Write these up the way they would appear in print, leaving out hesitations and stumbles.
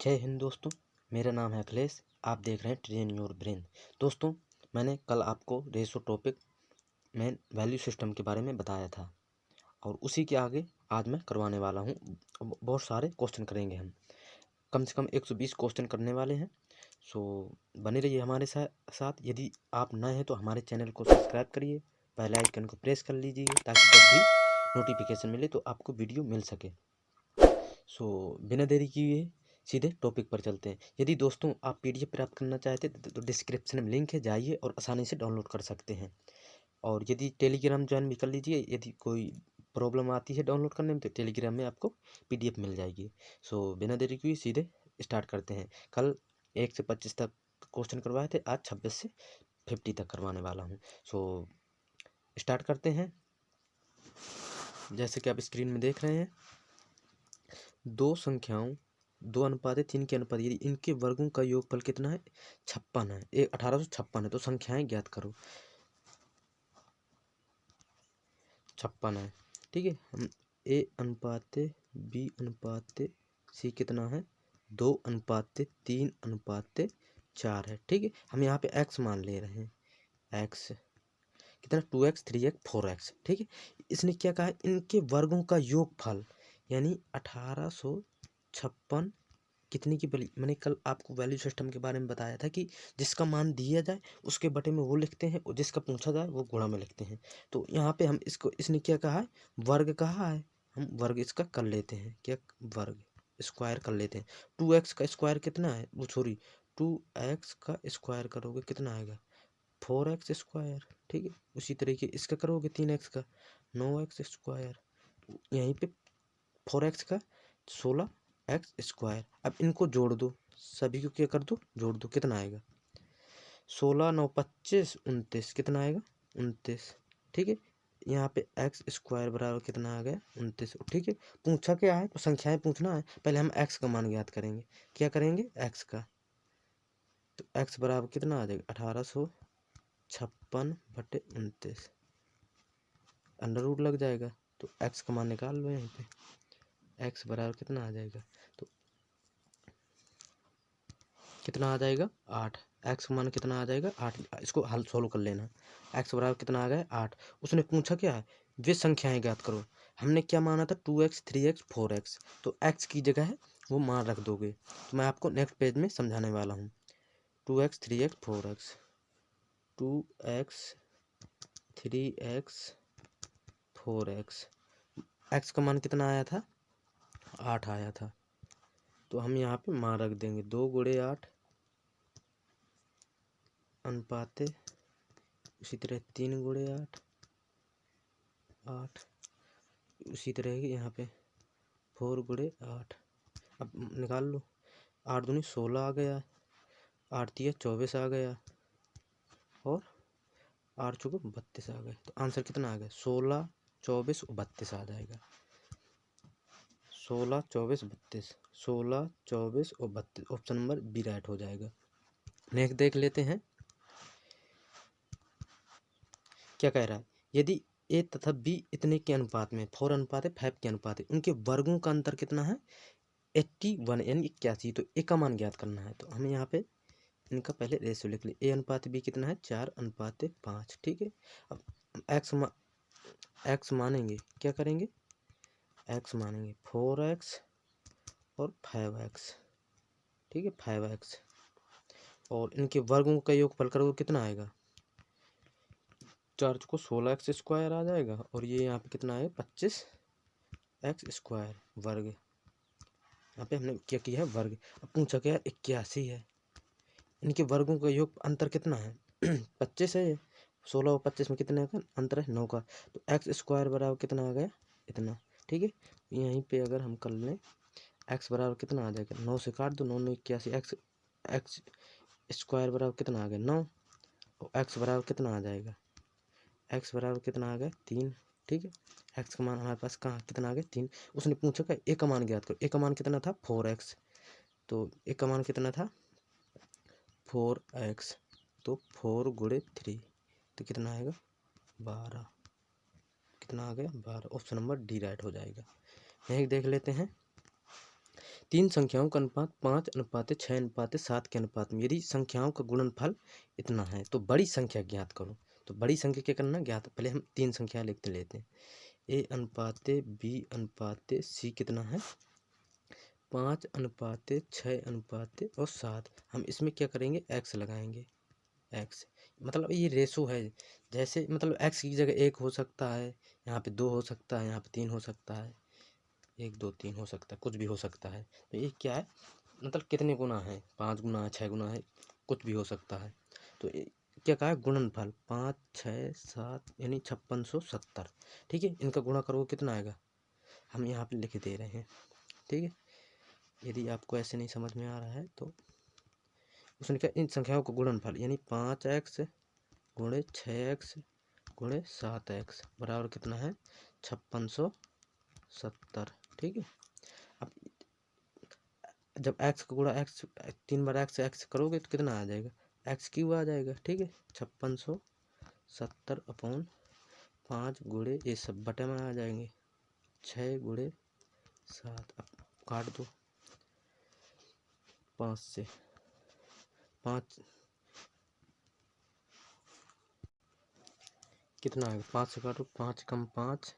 जय हिंद दोस्तों। मेरा नाम है अखिलेश। आप देख रहे हैं ट्रेन योर ब्रेन। दोस्तों, मैंने कल आपको रेशो टॉपिक में वैल्यू सिस्टम के बारे में बताया था और उसी के आगे आज मैं करवाने वाला हूँ। बहुत सारे क्वेश्चन करेंगे हम, कम से कम 120 क्वेश्चन करने वाले हैं। सो बने रहिए हमारे साथ। यदि आप नए हैं तो हमारे चैनल को सब्सक्राइब करिए, बेल आइकन को प्रेस कर लीजिए ताकि जब भी नोटिफिकेशन मिले तो आपको वीडियो मिल सके। सो बिना देरी किए सीधे टॉपिक पर चलते हैं। यदि दोस्तों आप पीडीएफ प्राप्त करना चाहते हैं तो डिस्क्रिप्शन में लिंक है, जाइए और आसानी से डाउनलोड कर सकते हैं। और यदि टेलीग्राम ज्वाइन भी कर लीजिए, यदि कोई प्रॉब्लम आती है डाउनलोड करने में तो टेलीग्राम में आपको पीडीएफ मिल जाएगी। सो बिना देरी किए सीधे स्टार्ट करते हैं। कल 1 से 25 तक क्वेश्चन करवाए थे, आज 26 से 50 तक करवाने वाला हूँ। सो स्टार्ट करते हैं। जैसे कि आप स्क्रीन में देख रहे हैं, दो संख्याओं 2:3 के अनुपात यदि इनके वर्गों का योगफल कितना है, 56 है। 1856 है। तो संख्याएं ज्ञात करो। 56 है, ठीक है। हम A/B/C कितना है, 2/3/4 है, ठीक है। हम यहाँ पे x मान ले रहे हैं। x कितना, 2x 3x 4x, ठीक है। इसने क्या कहा है, इनके वर्गों का योगफल यानी 1856 कितनी की वैल्यू। मैंने कल आपको वैल्यू सिस्टम के बारे में बताया था कि जिसका मान दिया जाए उसके बटे में वो लिखते हैं और जिसका पूछा जाए वो गुणा में लिखते हैं। तो यहाँ पे हम इसको, इसने क्या कहा है, वर्ग कहा है, हम वर्ग इसका कर लेते हैं। क्या, वर्ग स्क्वायर कर लेते हैं। 2x का स्क्वायर कितना है, वो सॉरी 2x का स्क्वायर करोगे कितना आएगा, 4x स्क्वायर, ठीक है। उसी तरीके इसका करोगे 3x का 9x स्क्वायर, यहीं पे 4x का 16x स्क्वायर। अब इनको जोड़ दो, सभी को क्या कर दो, जोड़ दो, कितना आएगा, 16 9 25 29, कितना आएगा 29, ठीक है। यहाँ पे एक्स स्क्वायर बराबर कितना आ गया, 29, ठीक है। पूछा क्या है, तो संख्याएं पूछना है। पहले हम एक्स का मान ज्ञात करेंगे। क्या करेंगे, एक्स का। तो एक्स बराबर कितना आ जाएगा, 1856/29, अंडर रूट लग जाएगा। तो एक्स का मान निकाल लो यहाँ पे। एक्स बराबर कितना आ जाएगा, तो कितना आ जाएगा 8। एक्स का मान कितना आ जाएगा 8। इसको हल सोल्व कर लेना। एक्स बराबर कितना आ गया 8। उसने पूछा क्या है, वे संख्याएं ज्ञात करो। हमने क्या माना था, 2x 3x 4x। तो x की जगह है वो मान रख दोगे। तो मैं आपको नेक्स्ट पेज में समझाने वाला हूँ। 2x 3x 4x, 2x 3x 4x। x का मान कितना आया था, 8 आया था। तो हम यहाँ पे मान रख देंगे, 2 गुणे 8 अनुपाते, उसी तरह 3 गुणे 8, उसी तरह यहाँ पे 4 गुणे 8। अब निकाल लो, 8 दूनी 16 आ गया, 8 तिया 24 आ गया और 8 चौके 32 आ गए। तो आंसर कितना आ गया, 16 24 और 32 आ जाएगा। 16 24 32, 16 24 और 32, ऑप्शन नंबर बी राइट हो जाएगा। नेक्स्ट देख लेते हैं क्या कह रहा है। यदि ए तथा बी इतने के अनुपात में, 4:5 के अनुपात है, उनके वर्गों का अंतर कितना है, 81 यानी 81। तो ए का मान ज्ञात करना है। तो हमें यहाँ पे इनका पहले रेशियो लिख लिया। A/B कितना है, 4:5, ठीक है। अब एक्स मानेंगे, क्या करेंगे, एक्स मानेंगे 4x और 5x, ठीक है, 5x। और इनके वर्गों का योगफल करोगे कितना आएगा, 4 को 16x स्क्वायर आ जाएगा और ये यहाँ पे कितना आएगा 25x स्क्वायर वर्ग। यहाँ पे हमने क्या किया है, वर्ग। अब पूछा क्या है, 81 है। इनके वर्गों का योग अंतर कितना है 25 है। 16 और 25 में कितने का अंतर है, 9 का। तो एक्स स्क्वायर बराबर कितना आ गया, इतना, ठीक है। यहीं पे अगर हम कर लें, एक्स बराबर कितना आ जाएगा, 9 से काट दो, 9 9 81। एक्स स्क्वायर बराबर कितना आ गया 9, और एक्स बराबर कितना आ जाएगा, एक्स बराबर कितना आ गया 3, ठीक है। एक्स का मान हमारे पास कहाँ कितना आ गया 3। उसने पूछा क्या, ए का मान ज्ञात करो। ए का मान कितना था 4x। तो ए का मान कितना था 4x। तो 4 गुणे 3 तो कितना आएगा 12, कितना आ गया 12, ऑप्शन नंबर डी राइट हो जाएगा। नेक्स्ट देख लेते हैं। तीन संख्याओं का अनुपात 5:6:7 के अनुपात में यदि संख्याओं का गुणनफल इतना है तो बड़ी संख्या ज्ञात करो। तो बड़ी संख्या क्या करना ज्ञात, पहले हम तीन संख्या लिखते लेते हैं। A/B/C कितना है 5:6:7 हम इसमें क्या करेंगे x लगाएंगे। x मतलब ये रेशो है, जैसे मतलब x की जगह 1 हो सकता है, यहाँ पे 2 हो सकता है, यहाँ पे 3 हो सकता है, 1 2 3 हो सकता है, कुछ भी हो सकता है। तो ये क्या है मतलब कितने गुना है, 5 गुना है, 6 गुना है, कुछ भी हो सकता है। तो क्या कहा है गुणनफल 5 6 7 यानी 5670। ठीक है, इनका गुणा करोगे कितना आएगा, हम यहाँ पे लिख दे रहे हैं। ठीक है, यदि आपको ऐसे नहीं समझ में आ रहा है तो उसने क्या इन संख्याओं का गुणनफल यानी 5x गुणे 6x गुणे 7x बराबर कितना है 5670। ठीक है, अब जब x का गुणा x 3 बार x करोगे तो कितना आ जाएगा x³ आ जाएगा। ठीक है, 5670/5 गुणे ये सब बटे में आ जाएंगे 6 गुणे 7। अब काट दो 5 से 5 कितना आएगा, 5 से काटो 5 कम 5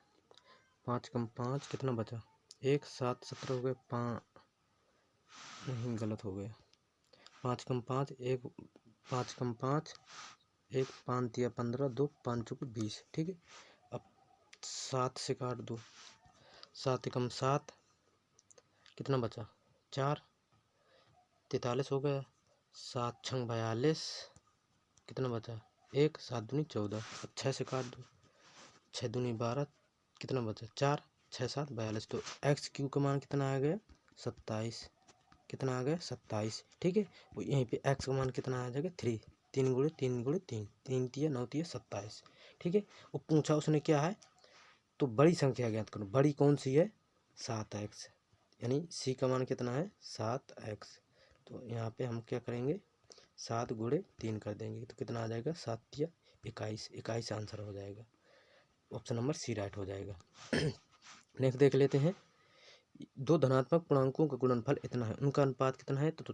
5 कम 5 कितना बचा 1 7 17 हो गए 5 नहीं गलत हो गया 5 कम 5 1 5 कम 5 1 5 दिया 15 2 5 चौके 20। ठीक है, अब 7 से काट दो 7 कम 7 कितना बचा 4 43 हो गया 7 छंग 42 कितना बचा 1 7 दूनी 14। अब 6 से काट दो 6 दूनी 12 कितना बचा 4 6 7 42। तो x³ का मान कितना आ गया 27, कितना आ गया 27। ठीक है, वो यहीं पे x का मान कितना आ जाएगा 3 3 गुणे 3 गुणे 3 3 तिया 9 तिया 27। ठीक है, वो पूछा उसने क्या है तो बड़ी संख्या ज्ञात करो, बड़ी कौन सी है 7x यानी c का मान कितना है 7x। तो यहाँ पे हम क्या करेंगे 7 गुणे 3 कर देंगे तो कितना आ जाएगा 7 तिया 21 21 आंसर हो जाएगा, ऑप्शन नंबर सी राइट हो जाएगा। नेक्स्ट देख लेते हैं, दो धनात्मक पूर्णांकों का गुणनफल इतना है उनका अनुपात कितना है। तो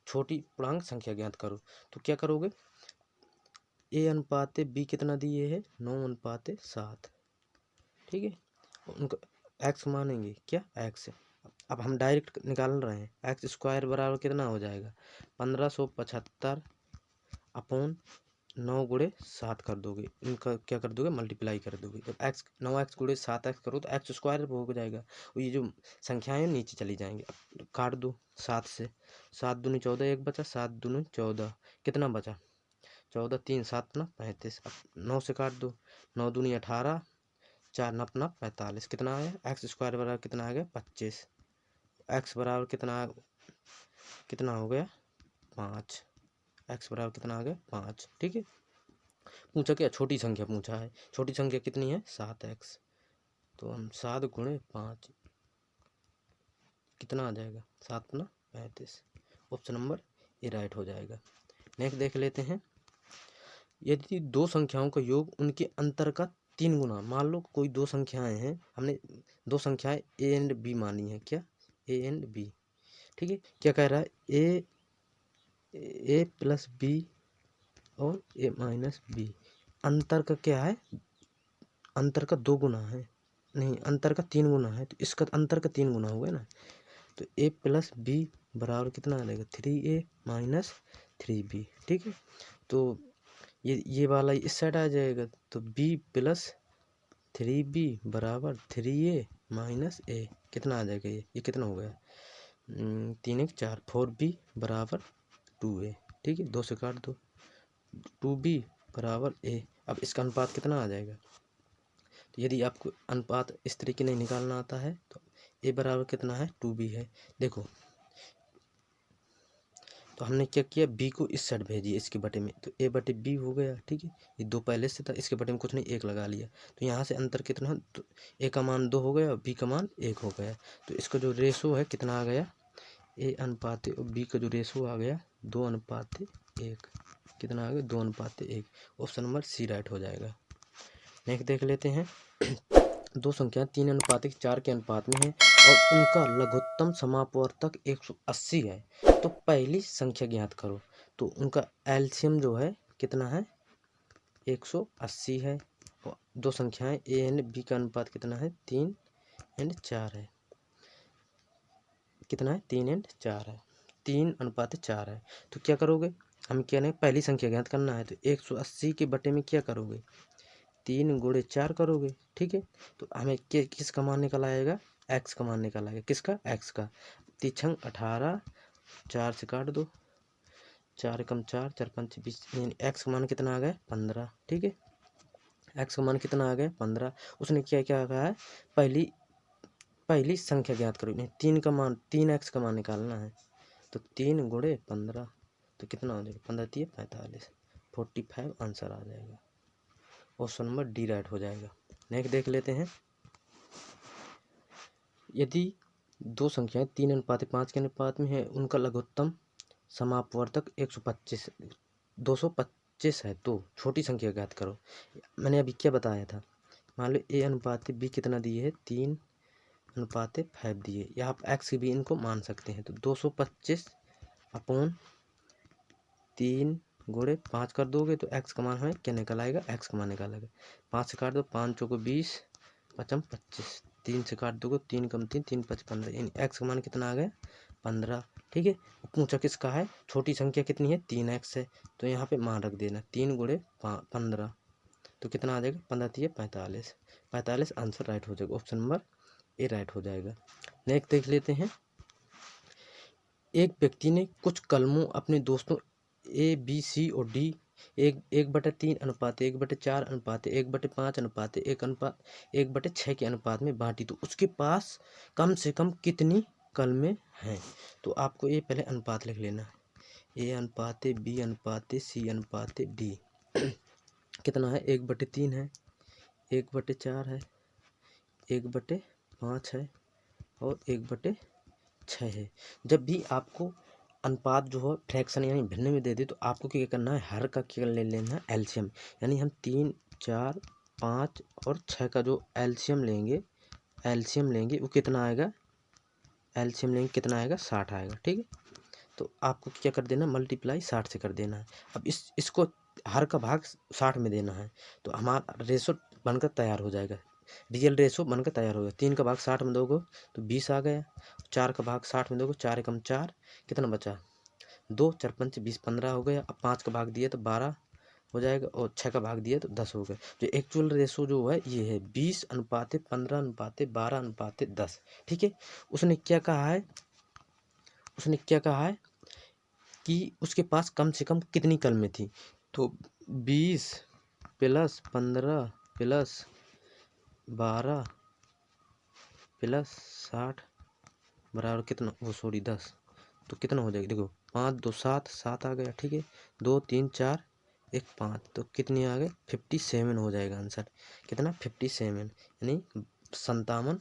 छोटी पूर्णांक संख्या ज्ञात करो। तो क्या करोगे A/B कितना दिए है 9/7। ठीक है, उनका x मानेंगे क्या x। अब हम डायरेक्ट निकाल रहे हैं x² बराबर कितना हो जाएगा 1555/9 गुणे 7 कर दोगे, इनका क्या कर दोगे मल्टीप्लाई कर दोगे। जब x 9x गुणे 7x करो तो x² हो जाएगा, ये जो संख्याएं नीचे चली जाएंगी। अब काट दो 7 से 7 दूनी 14 एक बचा 7 दूनी 14 कितना बचा 14 3 7 ना 35। अब 9 से काट दो 9 दूनी 18 4 9 9 45 कितना आया x² बराबर कितना आ गया 25। x बराबर कितना हो गया 5, x बराबर कितना आ गया 5। ठीक है, पूछा क्या छोटी संख्या पूछा है, छोटी संख्या कितनी है 7x। तो हम 7 गुणे 5 कितना आ जाएगा 7 ना 35, ऑप्शन नंबर ए राइट हो जाएगा। नेक्स्ट देख लेते हैं, यदि दो संख्याओं का योग उनके अंतर का 3 गुना, मान लो कोई दो संख्याएं हैं, हमने दो संख्याएं a एंड b मानी है, क्या a एंड b। ठीक है, क्या कह रहा है a प्लस b और a माइनस b, अंतर का क्या है अंतर का 2 गुना है, नहीं अंतर का 3 गुना है, तो इसका अंतर का 3 गुना हुआ ना। तो a प्लस b बराबर कितना आ जाएगा 3a माइनस 3b। ठीक है, तो ये वाला इस साइड आ जाएगा, तो b प्लस 3b बराबर 3a माइनस a कितना आ जाएगा, ये कितना हो गया 3 1 4 4b बराबर 2a। ठीक है, 2 से काट दो 2b बराबर a। अब इसका अनुपात कितना आ जाएगा, तो यदि आपको अनुपात इस तरीके नहीं निकालना आता है तो a बराबर कितना है 2b है। देखो तो हमने क्या किया b को इस साइड भेजिए इसके बटे में, तो a बटे b हो गया। ठीक है, ये 2 पहले से था, इसके बटे में कुछ नहीं 1 लगा लिया, तो यहाँ से अंतर कितना, तो a का मान 2 हो गया और b का मान 1 हो गया। तो इसका जो रेशो है कितना आ गया a/a और b का जो रेशो आ गया 2/1, कितना आ गया 2/1, ऑप्शन नंबर सी राइट हो जाएगा। नेक्स्ट देख लेते हैं, दो संख्याएं 3:4 के अनुपात में हैं और उनका लघुत्तम समापवर्तक 180 है, तो पहली संख्या ज्ञात करो। तो उनका एलसीएम जो है कितना है, 180 है। और दो संख्याएं ए एंड बी का अनुपात कितना है, 3:4 है। कितना है, 3:4 है, 3:4 है। तो क्या करोगे, हम क्या नहीं, पहली संख्या ज्ञात करना है, तो 180 के बटे में क्या करोगे, 3 × 4 करोगे। ठीक है, तो हमें किसका मान निकल आएगा, एक्स का मान निकल आएगा। किसका, एक्स का। 3×6 = 18, 4 से काट दो, 4 × 4 = 4 × 5 = 20। एक्स का मान कितना आ गया, 15। ठीक है, एक्स का मान कितना आ गया, 15। उसने क्या क्या कहा है, पहली संख्या ज्ञात करो। नहीं, 3x का मान निकालना है, तो 3 × 15, तो कितना हो जाएगा, 15×3 = 45, 45 आंसर आ जाएगा। ऑप्शन नंबर डी राइट हो जाएगा। नेक्स्ट देख लेते हैं, यदि दो संख्याएं 3:5 के अनुपात में है, उनका लघुत्तम समापवर्तक 225 है, तो छोटी संख्या ज्ञात करो। मैंने अभी क्या बताया था, मान लो a/b कितना दिए है, 3:5 दिए, या आप x भी इनको मान सकते हैं। तो 225/3 × 5 कर दोगे तो x का मान हमें क्या निकल आएगा, x का मान निकाल आएगा। 5 से काट दो, 5 × 4 = 20, 5 × 25, 3 से काट दोगे, 3 × 3 = 3, 5 × 15, इन x का मान कितना आ गया, 15। ठीक है, पूछा किसका है, छोटी संख्या कितनी है, 3x है, तो यहाँ पे मान रख देना, 3 × 15, तो कितना आ जाएगा, 15×3 = 45, 45 आंसर राइट हो जाएगा। ऑप्शन नंबर ए राइट हो जाएगा। नेक्स्ट देख लेते हैं, एक व्यक्ति ने कुछ कलमों अपने दोस्तों ए बी सी और डी 1/3 अनुपात 1/4 अनुपात 1/5 अनुपात 1/6 के अनुपात में बांटी, तो उसके पास कम से कम कितनी कलमें हैं। तो आपको ये पहले अनुपात लिख लेना है, A/B/C/D कितना है, 1/3 है, 1/4 है, 1/5 है और 1/6 है। जब भी आपको अनुपात जो है फ्रैक्शन यानी भिन्न में दे दे, तो आपको क्या करना है, हर का क्या ले लेना है, एलसीएम। यानी हम 3, 4, 5 और 6 का जो एलसीएम लेंगे वो कितना आएगा, एलसीएम लेंगे कितना आएगा, 60 आएगा। ठीक है, तो आपको क्या कर देना, मल्टीप्लाई 60 से कर देना है। अब इसको हर का भाग 60 में देना है, तो हमारा रेशो बनकर तैयार हो जाएगा, रियल रेशो बनकर तैयार होगा। 3 का भाग 60 में दोगे तो 20 आ गया, 4 का भाग 60 में दोगे, 4 × 4 कितना बचा, 2, 4 × 5 = 20, 15 हो गया। अब 5 का भाग दिया तो 12 हो जाएगा और 6 का भाग दिया तो 10 हो गया। जो एक्चुअल रेशो जो है ये है 20:15:10। ठीक है, उसने क्या कहा है कि उसके पास कम से कम कितनी कलमें थी, तो 20 + 15 + 12 + 60 बराबर कितना, 10, तो कितना हो जाएगा, देखो 5 2 7 7 आ गया। ठीक है, 2 3 4 1 5, तो कितनी आ गए, 57 हो जाएगा आंसर। कितना, 57, यानी 57,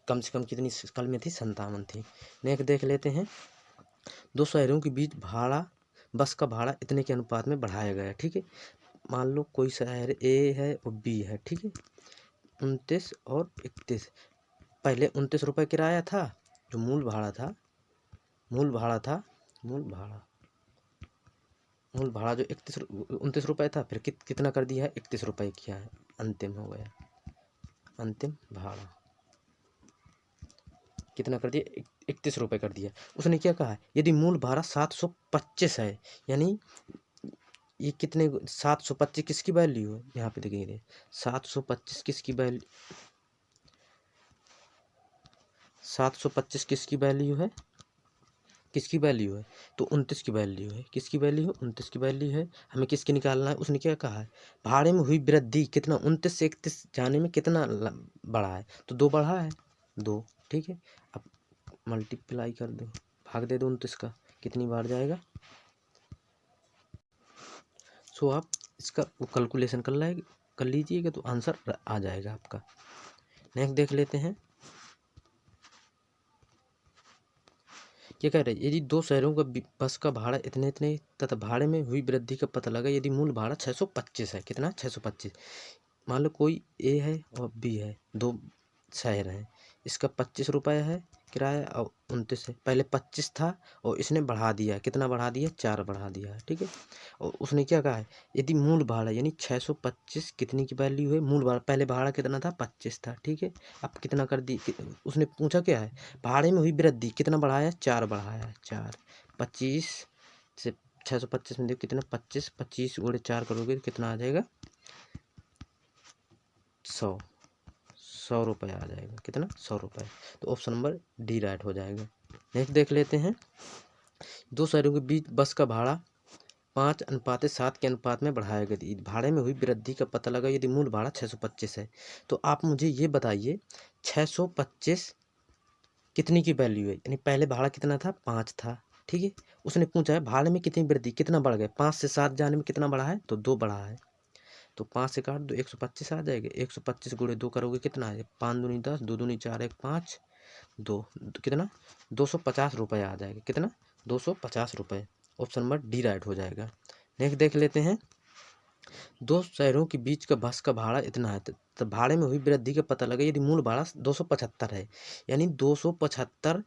कम से कम कितनी कलमें थी, 57 थी। नेक्स्ट देख लेते हैं, दो शहरों के बीच बस का भाड़ा इतने के अनुपात में बढ़ाया गया। ठीक है, मान लो कोई शहर ए है और बी है। ठीक है, 29 और 31, पहले 29 रुपये किराया था, जो मूल भाड़ा जो 29 रुपये था, फिर कितना कर दिया है, 31 रुपये किया है, अंतिम हो गया, अंतिम भाड़ा कितना कर दिया, 31 रुपये कर दिया। उसने क्या कहा है, यदि मूल भाड़ा 725 है, यानी ये कितने, 725 किसकी वैल्यू है, यहाँ पे देखिए 725 किसकी वैल्यू, 725 किसकी वैल्यू है, तो 29 की वैल्यू है, किसकी वैल्यू है, 29 की वैल्यू है। हमें किसकी निकालना है, उसने क्या कहा है, भाड़े में हुई वृद्धि कितना, 29 से 31 जाने में कितना बढ़ा है, तो 2 बढ़ा है, 2। ठीक है, अब मल्टीप्लाई कर दो, भाग दे दो 29 का, कितनी बार जाएगा। सो आप इसका कैलकुलेशन कर लीजिएगा तो आंसर आ जाएगा आपका। नेक्स्ट देख लेते हैं, क्या कह रहे हैं, यदि दो शहरों का बस का भाड़ा इतने तथा भाड़े में हुई वृद्धि का पता लगा, यदि मूल भाड़ा 625 है, कितना, 625, मान लो कोई ए है और बी है, दो शहर हैं, इसका 25 रुपये है किराया और 29 है। पहले 25 था और इसने बढ़ा दिया, कितना बढ़ा दिया, 4 बढ़ा दिया है, ठीक है। और उसने क्या कहा है, यदि मूल भाड़ा यानी 625 कितनी की वैल्यू है, मूल भाड़ा, पहले भाड़ा कितना था, 25 था, ठीक है। अब कितना कर दी, उसने पूछा क्या है, भाड़े में हुई वृद्धि, कितना बढ़ाया, 4 बढ़ाया, 4, 25 से 625 में देखो कितना, 25, 25 गुणे 4 करोगे तो कितना आ जाएगा, 100 रुपये आ जाएगा, कितना, 100 रुपये। तो ऑप्शन नंबर डी राइट हो जाएगा। नेक्स्ट देख लेते हैं, दो शहरों के बीच बस का भाड़ा 5:7 के अनुपात में बढ़ाया गया। यदि भाड़े में हुई वृद्धि का पता लगा, यदि मूल भाड़ा 625 है, तो आप मुझे ये बताइए 625 कितनी की वैल्यू है, यानी पहले भाड़ा कितना था, 5 था, ठीक है। उसने पूछा है भाड़े में कितनी वृद्धि, कितना बढ़ गया, 5 से 7 जाने में कितना बढ़ा है, तो 2 बढ़ा है। तो 5 से काट दो, 125 आ जाएगा, 125 गुणे 2 करोगे कितना है, 5 दूनी 10, 2 दूनी 4, 1 5, 2 कितना, 250 रुपये आ जाएगा, कितना, 250 रुपये। ऑप्शन नंबर डी राइट हो जाएगा। नेक्स्ट देख लेते हैं, दो शहरों के बीच का बस का भाड़ा इतना है, तो भाड़े में हुई वृद्धि का पता लगा, यदि मूल भाड़ा 275 है, यानी 275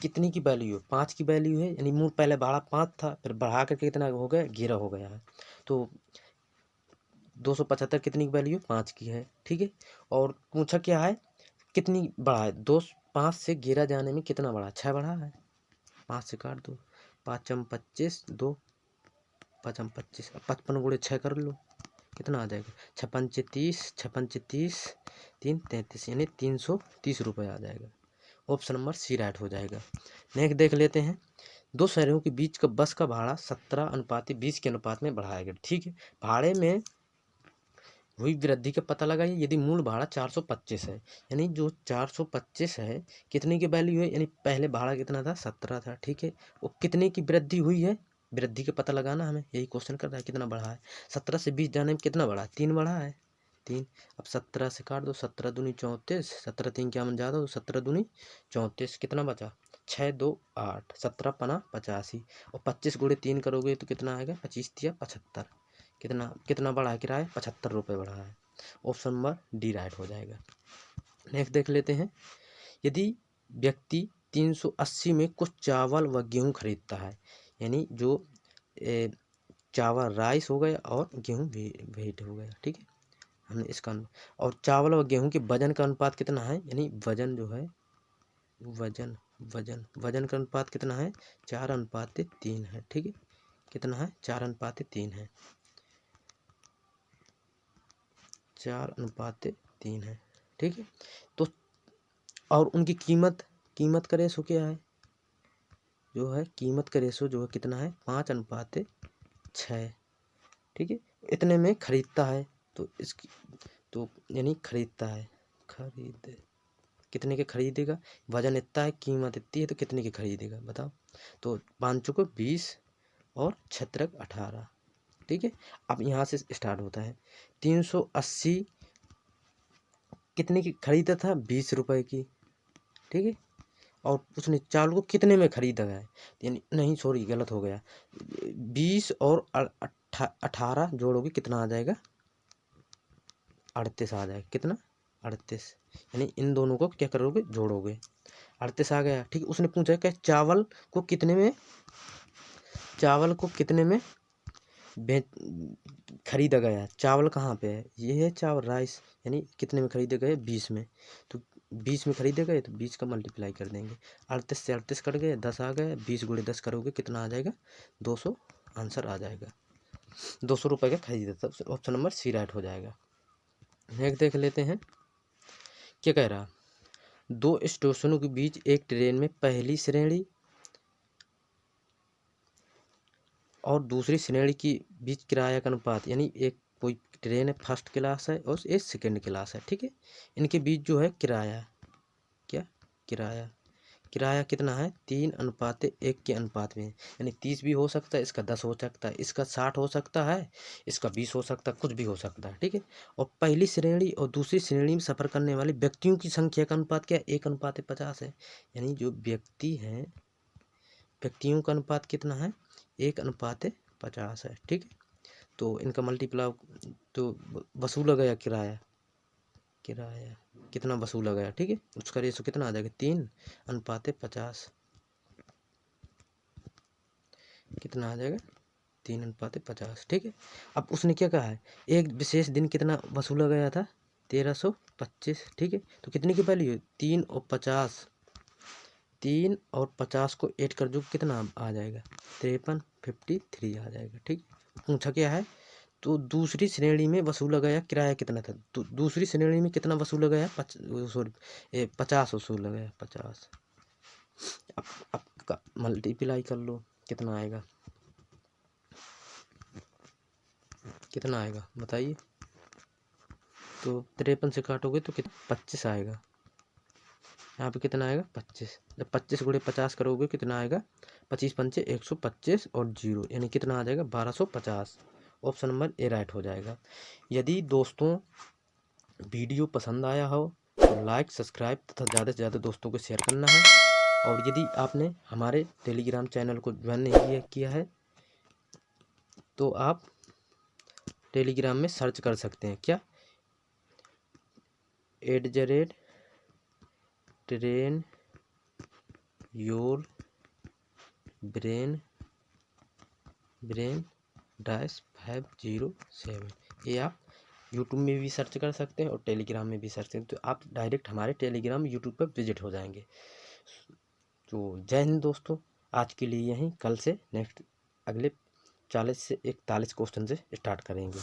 कितनी की वैल्यू है, 5 की वैल्यू है, यानी मूल पहले भाड़ा 5 था, फिर बढ़ा करके कितना हो गया, 11 हो गया है। तो 275 कितनी की वैल्यू, 5 की है, ठीक है। और पूछा क्या है, कितनी बढ़ा है, 5 से 11 जाने में कितना बढ़ा, 6 बढ़ा है, 5 से काट दो, 5 25, 2 5 25, 55 गुणे 6 कर लो, कितना आ जाएगा, 56 56 3 33, यानी 330 रुपये आ जाएगा। ऑप्शन नंबर सी राइट हो जाएगा। नेक्स्ट देख लेते हैं, दो शहरों के बीच का बस का भाड़ा 17:20 के अनुपात में बढ़ाया गया, ठीक है। भाड़े में हुई वृद्धि का पता लगाइए, यदि मूल भाड़ा 425 है, यानी जो 425 है कितने की वैल्यू है, यानी पहले भाड़ा कितना था, 17 था, ठीक है। वो कितने की वृद्धि हुई है, वृद्धि का पता लगाना हमें, यही क्वेश्चन कर रहा है, कितना बढ़ा है, 17 से 20 जाने में कितना बढ़ा, 3 बढ़ा है, 3। अब 17 से काट दो, 17 दूनी 34, 17 3 क्या मन ज़्यादा, तो 17 दूनी 34, कितना बचा, 6 2 8, 17 पना 85, और 25 गुणे 3 करोगे तो कितना आएगा, 25 तिया 75, कितना कितना बढ़ा है किराया, 75 रुपये बढ़ा है। ऑप्शन नंबर डी राइट हो जाएगा। नेक्स्ट देख लेते हैं, यदि व्यक्ति 380 में कुछ चावल व गेहूं खरीदता है, यानी जो चावल राइस हो गया और गेहूं व्हीट हो गया, ठीक है, हमने इसका, और चावल व गेहूं के वजन का अनुपात कितना है, यानी वजन जो है, वजन का अनुपात कितना है, 4:3 है, ठीक है, कितना है, 4:3 है, 4:3 है, ठीक है। तो और उनकी कीमत का रेशो क्या है, जो है कीमत का रेशो जो है कितना है, 5:6, ठीक है। इतने में खरीदता है, तो इसकी, तो यानी खरीदता है, खरीद कितने के खरीदेगा, वजन इतना है, कीमत इतनी है, तो कितने के खरीदेगा बताओ। तो 5 को 20 और 6 18, ठीक है। अब यहाँ से स्टार्ट होता है, 380 कितने की खरीदा था, 20 रुपये की, ठीक है। और उसने चावल को कितने में खरीदा है, यानी नहीं सॉरी गलत हो गया, 20 और 18 जोड़ोगे कितना आ जाएगा, 38 आ जाएगा, कितना, 38, यानी इन दोनों को क्या करोगे, जोड़ोगे, 38 आ गया, ठीक है। उसने पूछा कि चावल को कितने में बेच खरीदा गया, चावल कहाँ पे है, ये है चावल राइस, यानी कितने में खरीदे गए, 20 में, तो 20 में खरीदे गए, तो 20 का मल्टीप्लाई कर देंगे, 38 से 38 कट गए, 10 आ गए, 20 गुणे 10 करोगे कितना आ जाएगा, 200 आंसर आ जाएगा, 200 रुपये का खरीदा था। ऑप्शन नंबर सी राइट हो जाएगा। नेक्स्ट देख लेते हैं, क्या कह रहा, दो स्टेशनों के बीच एक ट्रेन में पहली श्रेणी और दूसरी श्रेणी की बीच किराया का अनुपात, यानी एक कोई ट्रेन है फर्स्ट क्लास है और एक सेकंड क्लास है, ठीक है, इनके बीच जो है किराया, क्या किराया, किराया कितना है, 3:1 के अनुपात में, यानी 30 भी हो सकता है, इसका 10 हो सकता है, इसका 60 हो सकता है, इसका 20 हो सकता है, कुछ भी हो सकता है, ठीक है। और पहली श्रेणी और दूसरी श्रेणी में सफ़र करने वाले व्यक्तियों की संख्या का अनुपात क्या है, 1:50 है, यानी जो व्यक्ति हैं, व्यक्तियों का अनुपात कितना है, 1:50 है, ठीक है। तो इनका मल्टीप्लाई तो वसूला गया किराया कितना वसूला गया, ठीक है, उसका रेशो कितना आ जाएगा 3:50। कितना आ जाएगा 3:50, ठीक है। अब उसने क्या कहा है, एक विशेष दिन कितना वसूला गया था 1325, ठीक है। तो कितने की वैल्यू है 3 और 50 को ऐड कर जो कितना आ जाएगा 53 आ जाएगा, ठीक। पूछा क्या है, तो दूसरी श्रेणी में वसूला गया किराया कितना था, तो दूसरी श्रेणी में कितना वसूला गया 50 वसूला गया 50। अब मल्टीप्लाई कर लो, कितना आएगा बताइए। तो 53 से काटोगे तो कितना 25 आएगा, यहाँ पे कितना आएगा 25। जब 25 गुणे 50 करोगे कितना आएगा 25×5 125 और 0 यानी कितना आ जाएगा 1250। ऑप्शन नंबर ए राइट हो जाएगा। यदि दोस्तों वीडियो पसंद आया हो तो लाइक सब्सक्राइब तथा ज़्यादा से ज़्यादा दोस्तों को शेयर करना है। और यदि आपने हमारे टेलीग्राम चैनल को ज्वाइन नहीं किया है तो आप टेलीग्राम में सर्च कर सकते हैं, क्या @train your brain -507। ये आप यूट्यूब में भी सर्च कर सकते हैं और टेलीग्राम में भी सर्च करें तो आप डायरेक्ट हमारे टेलीग्राम यूट्यूब पर विजिट हो जाएंगे। तो जय हिंद दोस्तों, आज के लिए यहीं, कल से नेक्स्ट अगले 40 से 41 क्वेश्चन से स्टार्ट करेंगे।